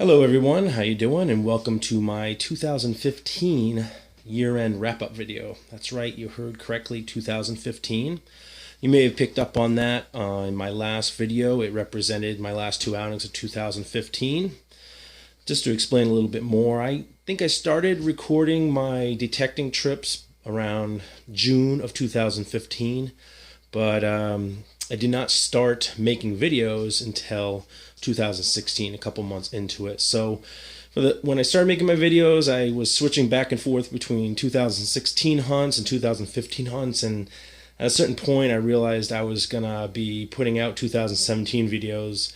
Hello everyone, how you doing? And welcome to my 2015 year-end wrap-up video. That's right, you heard correctly, 2015. You may have picked up on that in my last video. It represented my last two outings of 2015. Just to explain a little bit more, I think I started recording my detecting trips around June of 2015, but I did not start making videos until 2016, a couple months into it. So when I started making my videos, I was switching back and forth between 2016 hunts and 2015 hunts, and at a certain point I realized I was gonna be putting out 2017 videos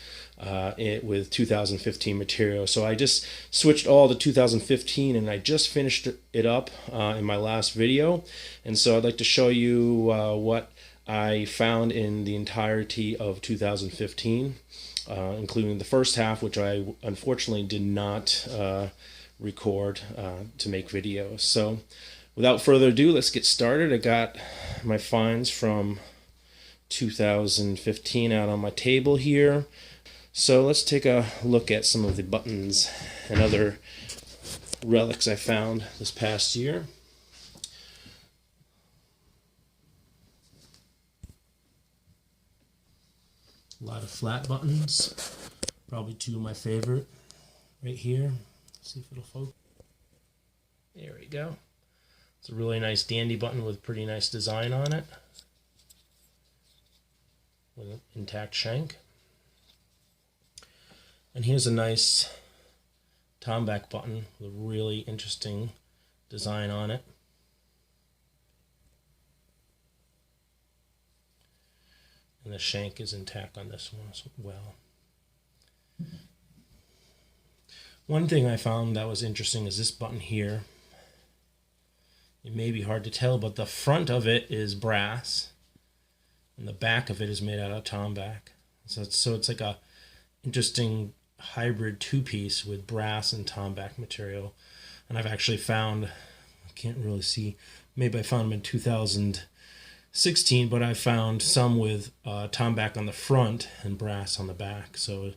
with 2015 material. So I just switched all to 2015, and I just finished it up in my last video. And so I'd like to show you what I found in the entirety of 2015, including the first half, which I unfortunately did not record to make videos. So without further ado, let's get started. I got my finds from 2015 out on my table here. So let's take a look at some of the buttons and other relics I found this past year. A lot of flat buttons, probably two of my favorite right here. Let's see if it'll focus. There we go. It's a really nice dandy button with pretty nice design on it, with an intact shank. And here's a nice tomback button with a really interesting design on it. And the shank is intact on this one as well. One thing I found that was interesting is this button here. It may be hard to tell, but the front of it is brass, and the back of it is made out of tomback. So it's like a interesting hybrid two-piece with brass and tomback material. And I've actually found, I can't really see, maybe I found them in 2016, but I found some with tomback on the front and brass on the back. So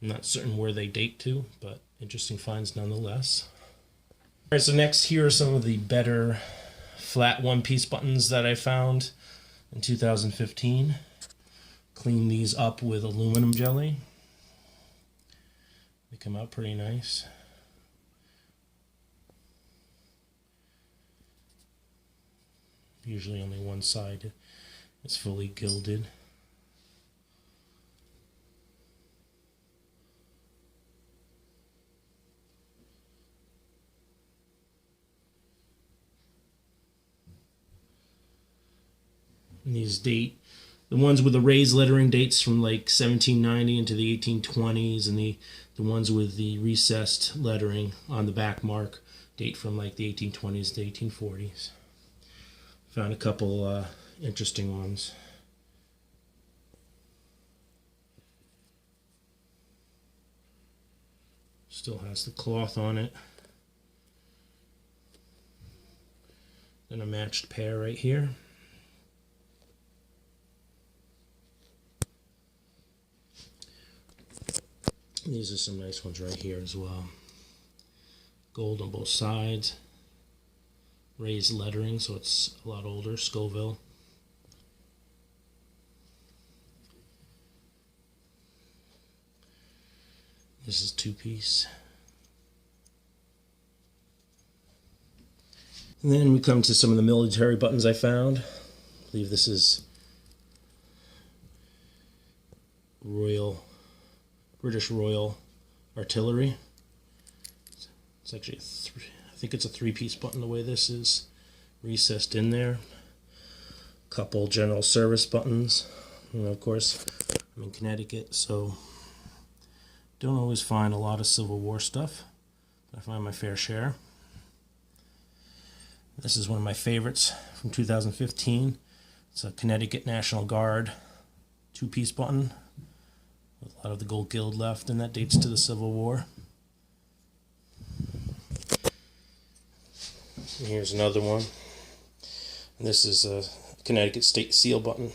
I'm not certain where they date to, but interesting finds nonetheless. All right, so next here are some of the better flat one-piece buttons that I found in 2015. Clean these up with aluminum jelly. They come out pretty nice. Usually only one side is fully gilded. And these date, the ones with the raised lettering dates from like 1790 into the 1820s, and the ones with the recessed lettering on the back mark date from like the 1820s to 1840s. Found a couple interesting ones. Still has the cloth on it. And a matched pair right here. These are some nice ones right here as well. Gold on both sides. Raised lettering, so it's a lot older, Scoville. This is two-piece. And then we come to some of the military buttons I found. I believe this is British Royal Artillery. It's actually I think it's a three-piece button the way this is recessed in there. Couple general service buttons. And of course, I'm in Connecticut, so don't always find a lot of Civil War stuff. I find my fair share. This is one of my favorites from 2015. It's a Connecticut National Guard two-piece button with a lot of the gold gild left, and that dates to the Civil War. And here's another one. And this is a Connecticut State Seal button.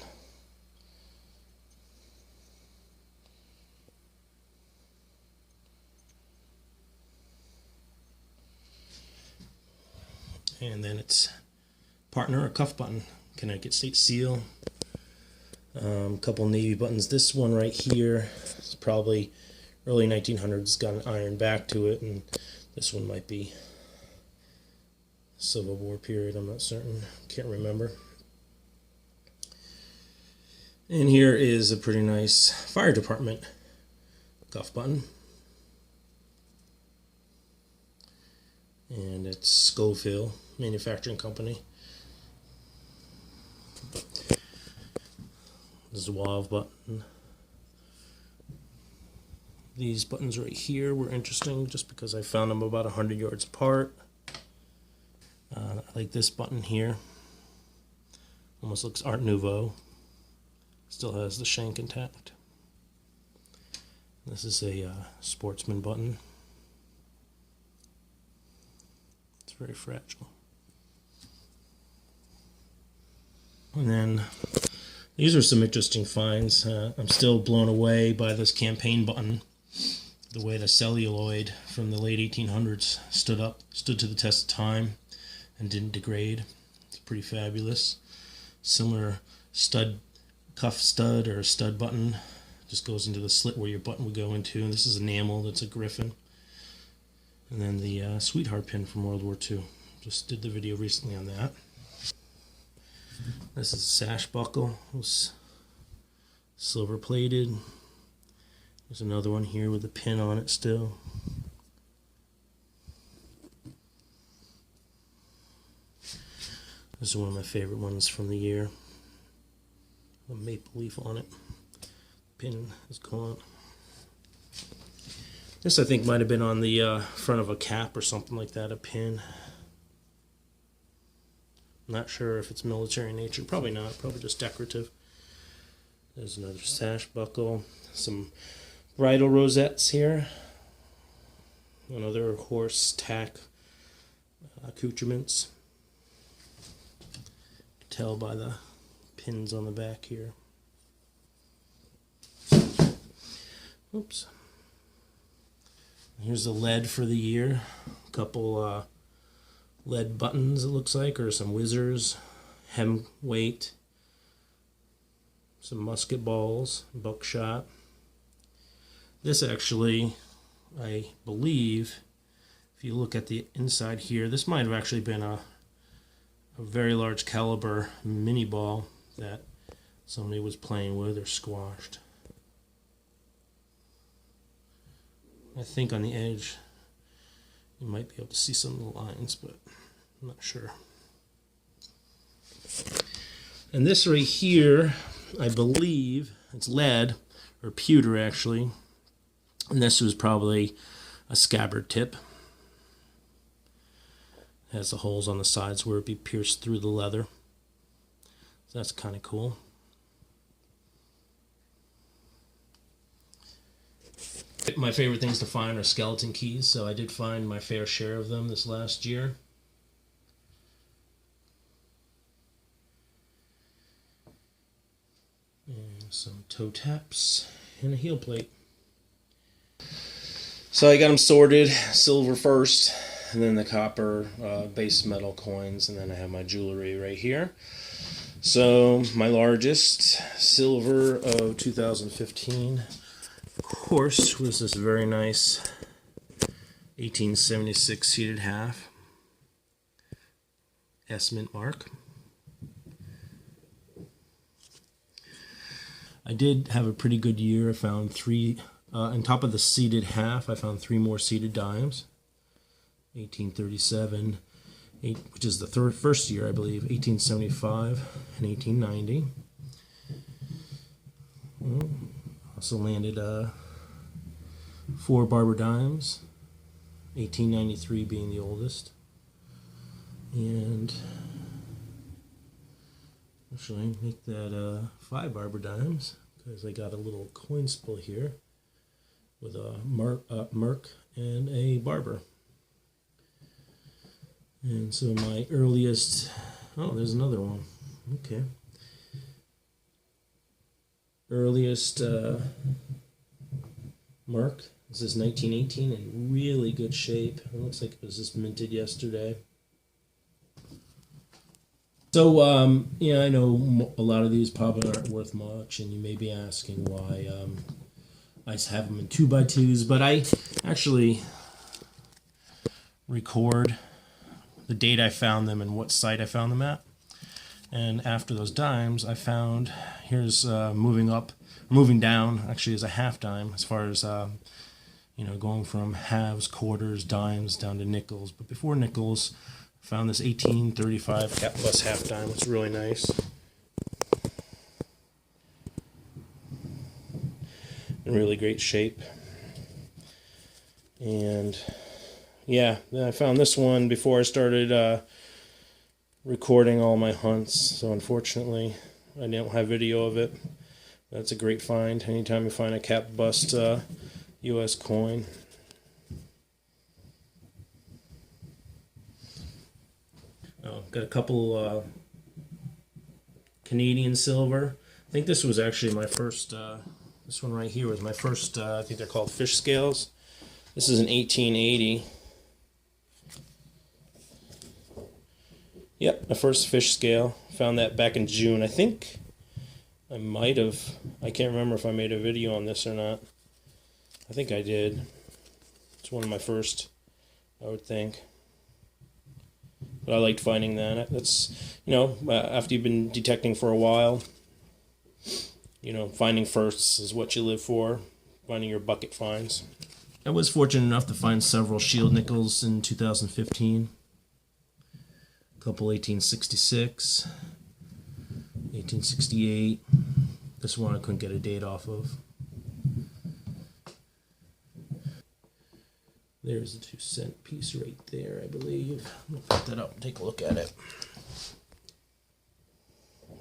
and then its partner, a cuff button, Connecticut State seal. Couple navy buttons. This one right here is probably early 1900s, got an iron back to it, and this one might be Civil War period, I'm not certain, can't remember. And here is a pretty nice fire department cuff button. And it's Scoville Manufacturing Company. Zouave button. These buttons right here were interesting just because I found them about 100 yards apart. I like this button here. Almost looks Art Nouveau. Still has the shank intact. This is a sportsman button. It's very fragile. And then these are some interesting finds. I'm still blown away by this campaign button. The way the celluloid from the late 1800s stood to the test of time and didn't degrade. It's pretty fabulous. Similar cuff stud or stud button. Just goes into the slit where your button would go into. And this is enamel. That's a griffin. And then the sweetheart pin from World War II. Just did the video recently on that. This is a sash buckle. It was silver plated. There's another one here with a pin on it still. This is one of my favorite ones from the year. A maple leaf on it. Pin is gone. This I think might have been on the front of a cap or something like that, a pin. Not sure if it's military in nature. Probably not. Probably just decorative. There's another sash buckle. Some bridle rosettes here. Another horse tack accoutrements. Tell by the pins on the back here. Oops. Here's the lead for the year. A couple lead buttons, it looks like, or some whizzers, hem weight, some musket balls, buckshot. This actually, I believe, if you look at the inside here, this might have actually been a very large caliber mini ball that somebody was playing with or squashed. I think on the edge you might be able to see some of the lines, but I'm not sure. And this right here, I believe it's lead or pewter actually, and this was probably a scabbard tip. It has the holes on the sides where it'd be pierced through the leather. So that's kind of cool. My favorite things to find are skeleton keys, so I did find my fair share of them this last year. And some toe taps and a heel plate. So I got them sorted, silver first, and then the copper base metal coins, and then I have my jewelry right here. So my largest silver of 2015, of course, was this very nice 1876 seated half S mint mark. I did have a pretty good year. I found three, on top of the seated half, I found three more seated dimes. 1837, which is the first year, I believe, 1875 and 1890. Also landed 4 Barber dimes, 1893 being the oldest. And actually make that 5 Barber dimes, because I got a little coin spill here with a Merc and a Barber. And so my earliest, oh, there's another one. Okay. Earliest Merc, this is 1918, in really good shape. It looks like it was just minted yesterday. So, yeah, I know a lot of these probably aren't worth much, and you may be asking why I have them in 2x2s, but I actually record the date I found them and what site I found them at. And after those dimes, I found here's moving down actually is a half dime as far as going from halves, quarters, dimes down to nickels. But before nickels, I found this 1835 Cap Bus half dime. It's really nice. In really great shape. And yeah, then I found this one before I started recording all my hunts. So unfortunately, I don't have video of it. That's a great find. Anytime you find a cap bust U.S. coin. Got a couple Canadian silver. I think this was actually my first. This one right here was my first. I think they're called fish scales. This is an 1880. Yep, the first fish scale. Found that back in June. I think I might have. I can't remember if I made a video on this or not. I think I did. It's one of my first, I would think. But I liked finding that. That's, after you've been detecting for a while, finding firsts is what you live for. Finding your bucket finds. I was fortunate enough to find several shield nickels in 2015. A couple 1866, 1868. This one I couldn't get a date off of. There's the 2-cent piece right there, I believe. I'm going to pick that up and take a look at it.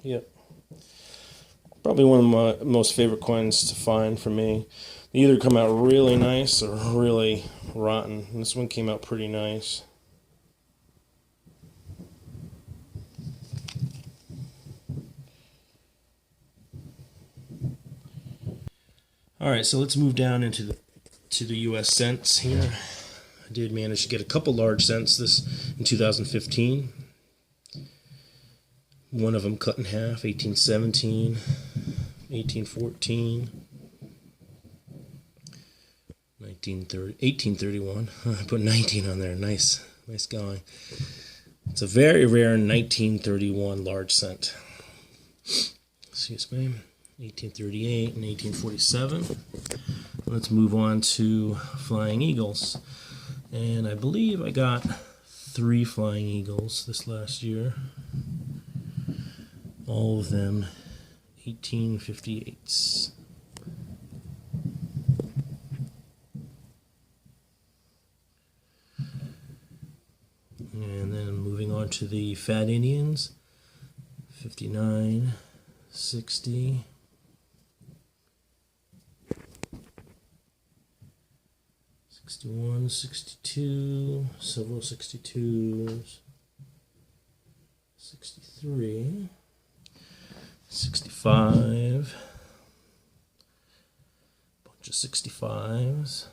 Yep. Probably one of my most favorite coins to find for me. They either come out really nice or really rotten. And this one came out pretty nice. Alright, so let's move down into the U.S. cents here. I did manage to get a couple large cents this in 2015. One of them cut in half, 1817, 1814, 1831. I put 19 on there. Nice going. It's a very rare 1931 large cent. Excuse me. 1838 and 1847. Let's move on to Flying Eagles. And I believe I got 3 Flying Eagles this last year. All of them 1858s. And then moving on to the Fat Indians. 59, 60. 61, 62, several 62s, 63, 65, bunch of 65s,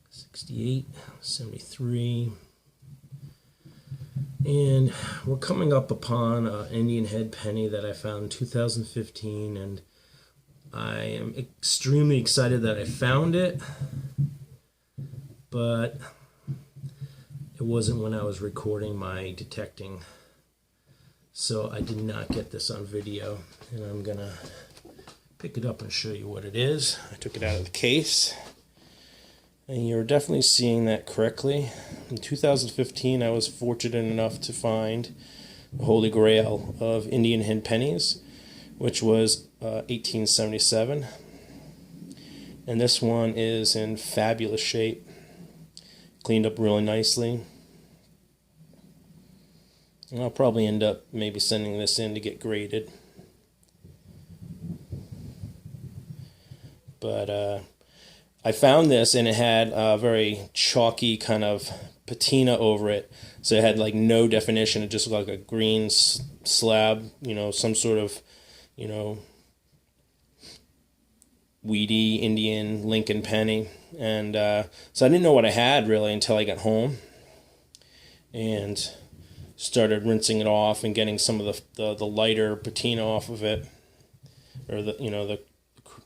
68, 73, and we're coming up upon an Indian head penny that I found in 2015, and I am extremely excited that I found it, but it wasn't when I was recording my detecting, so I did not get this on video, and I'm gonna pick it up and show you what it is. I took it out of the case, and you're definitely seeing that correctly. In 2015, I was fortunate enough to find the Holy Grail of Indian head pennies, which was 1877, and this one is in fabulous shape, cleaned up really nicely. And I'll probably end up maybe sending this in to get graded, but I found this and it had a very chalky kind of patina over it, so it had like no definition. It just looked like a green slab, some sort of weedy Indian Lincoln penny, and so I didn't know what I had really until I got home, and started rinsing it off and getting some of the lighter patina off of it, or the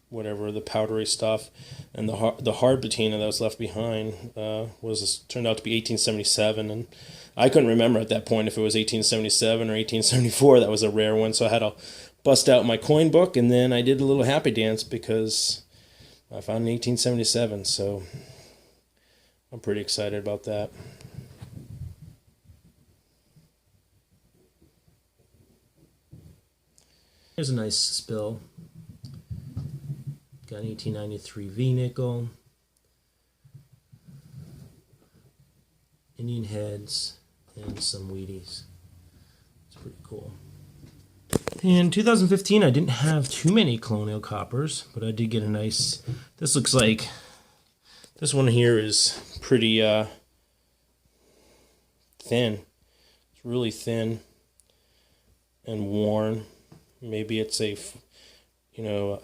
whatever, the powdery stuff, and the hard patina that was left behind turned out to be 1877, and I couldn't remember at that point if it was 1877 or 1874. That was a rare one, so I had to bust out my coin book, and then I did a little happy dance because I found an 1877. So I'm pretty excited about that. Here's a nice spill. Got an 1893 V nickel, Indian heads, and some Wheaties. It's pretty cool. In 2015, I didn't have too many colonial coppers, but I did get a nice. This looks like this one here is pretty thin. It's really thin and worn. Maybe it's I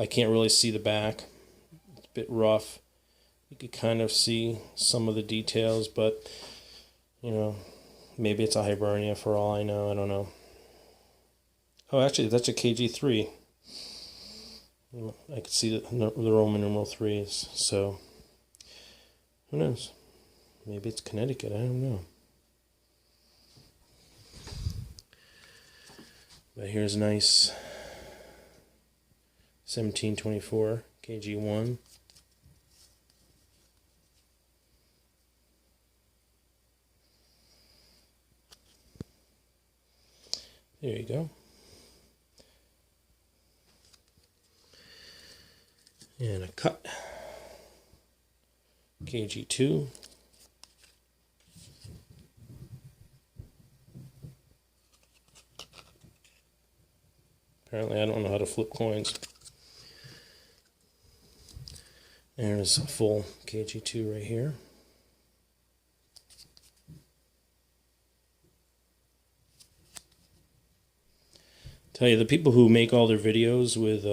can't really see the back. It's a bit rough. You could kind of see some of the details, but maybe it's a Hibernia for all I know. I don't know. Oh, actually, that's a KG3. I could see the Roman numeral 3s. So, who knows? Maybe it's Connecticut. I don't know. But here's a nice 1724 KG1. There you go. And a cut. KG2. Apparently I don't know how to flip coins. There's a full KG2 right here. Tell you, the people who make all their videos with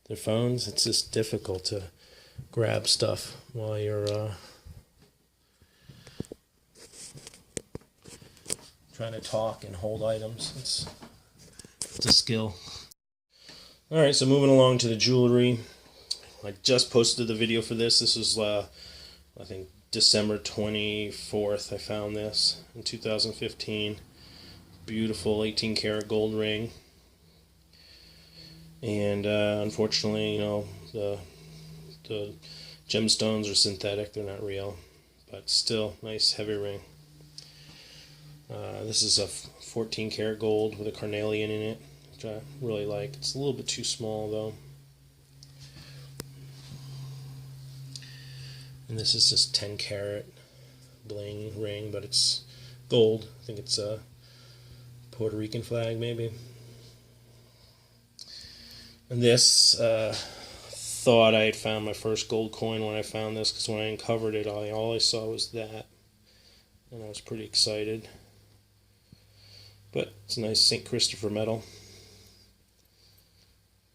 their phones, it's just difficult to grab stuff while you're trying to talk and hold items. It's a skill. Alright, so moving along to the jewelry. I just posted the video for this. This was, I think, December 24th I found this in 2015. Beautiful 18 karat gold ring. And unfortunately, the gemstones are synthetic. They're not real. But still, nice heavy ring. This is a 14 karat gold with a carnelian in it, which I really like. It's a little bit too small though. And this is just 10 karat bling ring, but it's gold. I think it's a Puerto Rican flag maybe. And this, thought I had found my first gold coin when I found this, because when I uncovered it, all I saw was that. And I was pretty excited. But it's a nice St. Christopher medal.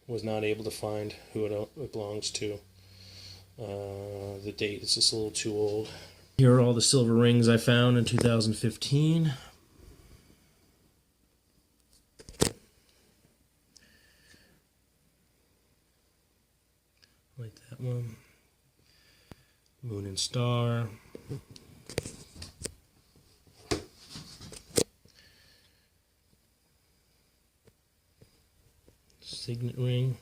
Was not able to find who it belongs to. The date is just a little too old. Here are all the silver rings I found in 2015. Like that one. Moon and Star. Signet ring.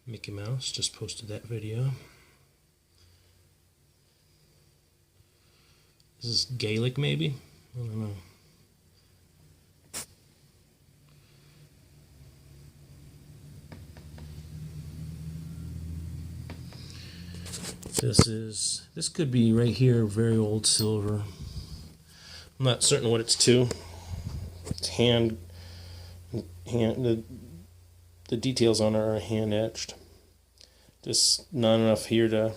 Mickey Mouse, just posted that video. This is Gaelic maybe? I don't know. This could be right here, very old silver. I'm not certain what it's to. It's the details on it are hand etched. Just not enough here to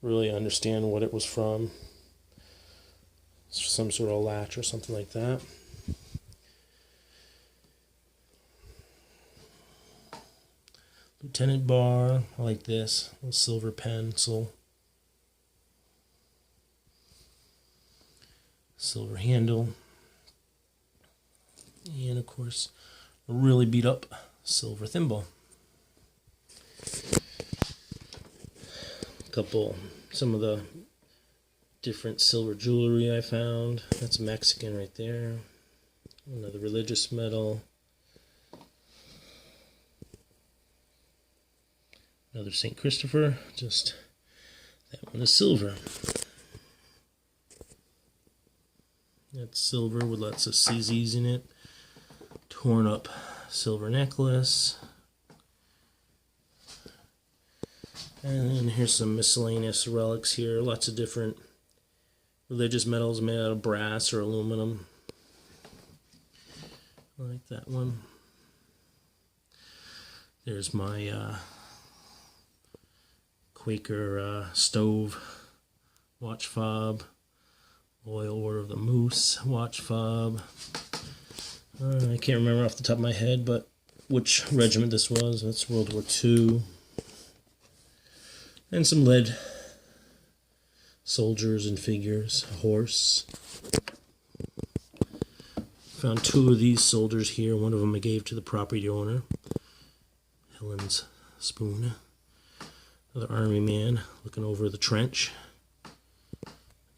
really understand what it was from. It's some sort of latch or something like that. Lieutenant bar, I like this. A silver pencil. silver handle, and of course a really beat up silver thimble. Some of the different silver jewelry I found. That's Mexican right there. Another religious medal. Another St. Christopher, just that one is silver. That's silver with lots of CZs in it. Torn up silver necklace. And then here's some miscellaneous relics here. Lots of different religious metals made out of brass or aluminum. I like that one. There's my Quaker stove watch fob. Royal Order of the Moose watch fob. I can't remember off the top of my head, but which regiment this was. That's World War II. And some lead soldiers and figures. A horse. Found two of these soldiers here. One of them I gave to the property owner. Helen's spoon. Another army man looking over the trench.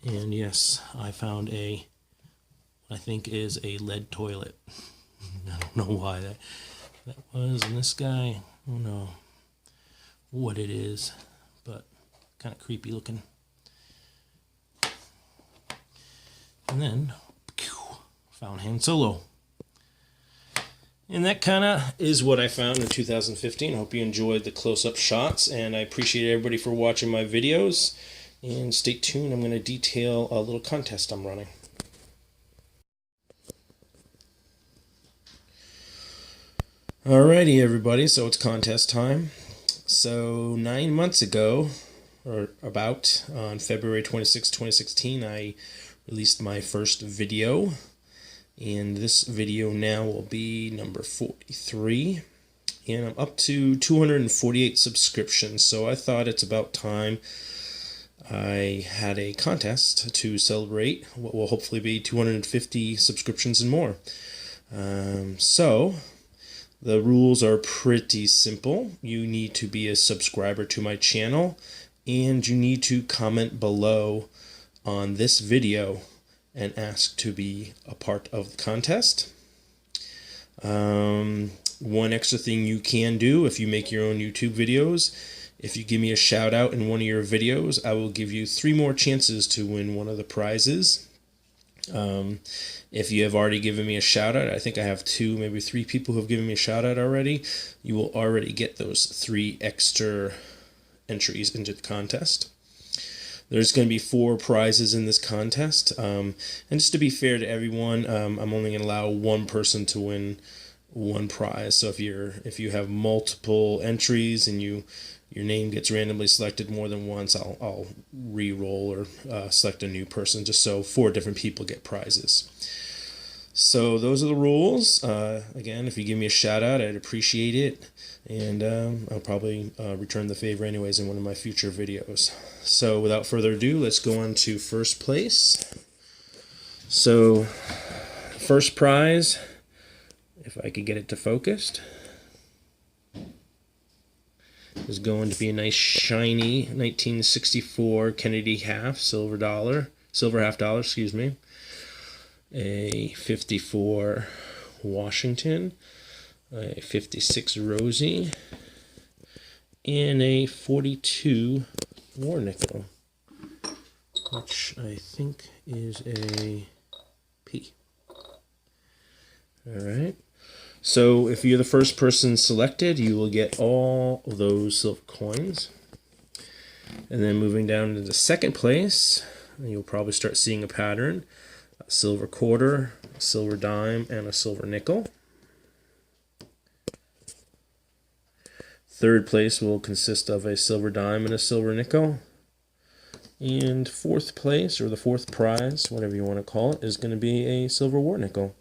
And yes, I found I think is a lead toilet. I don't know why that was. And this guy, I don't know what it is, but kind of creepy looking. And then, found Han Solo. And that kind of is what I found in 2015. I hope you enjoyed the close-up shots, and I appreciate everybody for watching my videos. And stay tuned, I'm going to detail a little contest I'm running. Alrighty everybody, so it's contest time. So 9 months ago, or about, on February 26, 2016, I released my first video. And this video now will be number 43. And I'm up to 248 subscriptions, so I thought it's about time I had a contest to celebrate what will hopefully be 250 subscriptions and more. So the rules are pretty simple. You need to be a subscriber to my channel, and you need to comment below on this video and ask to be a part of the contest. One extra thing you can do if you make your own YouTube videos, if you give me a shout out in one of your videos, I will give you 3 more chances to win one of the prizes. If you have already given me a shout out, I think I have 2, maybe 3 people who have given me a shout out already, you will already get those 3 extra entries into the contest. There's going to be 4 prizes in this contest, and just to be fair to everyone, I'm only going to allow one person to win one prize. So if you have multiple entries and your name gets randomly selected more than once, I'll re-roll or select a new person, just so 4 different people get prizes. So those are the rules. Again, if you give me a shout out, I'd appreciate it, and I'll probably return the favor anyways in one of my future videos. So without further ado, let's go on to first place. So first prize, if I could get it to focus, is going to be a nice shiny 1964 Kennedy silver half dollar, excuse me. A 54 Washington, a 56 Rosie, and a 42 War Nickel, which I think is a P. Alright, so if you're the first person selected, you will get all of those silver coins. And then moving down to the second place, you'll probably start seeing a pattern. A silver quarter, a silver dime, and a silver nickel. Third place will consist of a silver dime and a silver nickel. And fourth place, or the fourth prize, whatever you want to call it, is going to be a silver war nickel.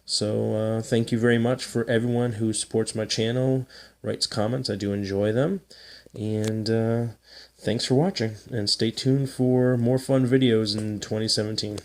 So thank you very much for everyone who supports my channel, writes comments. I do enjoy them. And thanks for watching, and stay tuned for more fun videos in 2017.